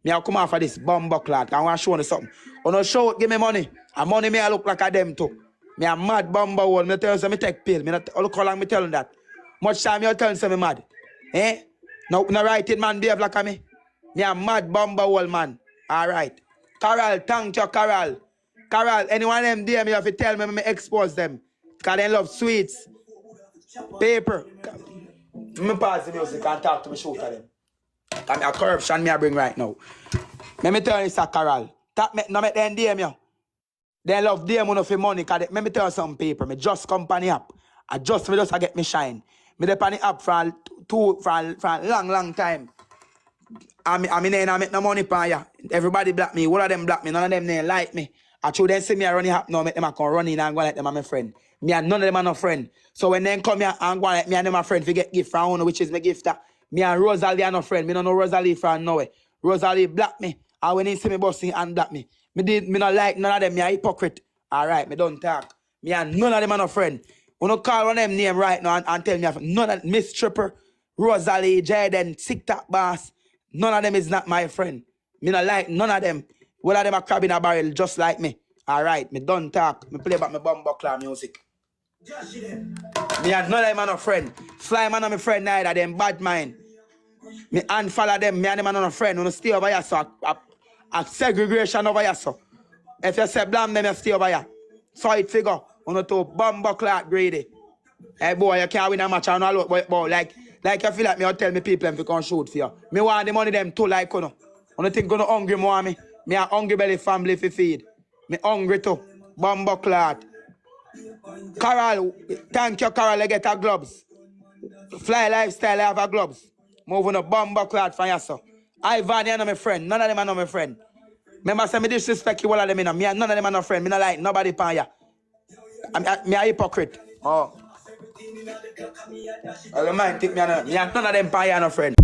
Me I come off of this bumbo clot. I want to show you something. On a show, give me money. And money me I look like a them too. Me a mad bumbo one. Me tell you me take pill. Me not look how long me telling that. Much time you telling me mad. Eh? No right it man behave like a me. Me a mad bumbo one man. Alright. Carol, thank you, Carol. Carol, anyone of them there, me have to tell me expose them. Because they love sweets. Paper. Me pause the music and talk to me shoot at them. Because me a corruption me I bring right now. Me tell you, Sir Carol. No make them DM you. They love DM money for money. Because me tell you some paper. Me just company app. I just get me shine. Me dey on the app for a long time. I mean, I make no money for ya. Everybody block me. All of them block me. None of them they like me. I should then see me I run the app now. Make them I can run in and go like them are my friend. Me and none of them are no friend. So when they come here and go like me and them are friend, we get gift from one which is my gift. Me and Rosalie are no friend. Me don't know Rosalie from nowhere. Rosalie block me. And when they see me bossing and block me. Me not like none of them. Me a hypocrite. Alright, me don't talk. Me and none of them are no friend. When you call one of them name right now and tell me none of Miss Tripper, Rosalie, Jaden, TikTok boss, none of them is not my friend. Me not like none of them. One of them are crab in a barrel just like me. Alright, me don't talk. Me play back my bumbuckler music. Me and none of them are no friend. Fly man are my friend neither, them bad mind. Me unfollow them, me and them are no friend. You stay over here, so a segregation over here, so. If you say blame them, you stay over here. So it figure. You know to bumbuckler greedy. Hey boy, you can't win a match and all out, boy. Like you feel like me, you tell me people them to come shoot for you. Me want the money them too, like you know. You think you hungry more me? Me a hungry belly family for feed. Me hungry too. Bumbuckler. Carol, thank you, Carol. I get her gloves. Fly lifestyle, I have her gloves. Moving a bumbuckler for you, so. Ivan, you're not my friend. None of them are not my friend. Remember, say me disrespect you all of them. Me none of them are no friend. Me not like nobody pan ya. Me a hypocrite. Oh. I don't mind, take me none of them pan ya no friend.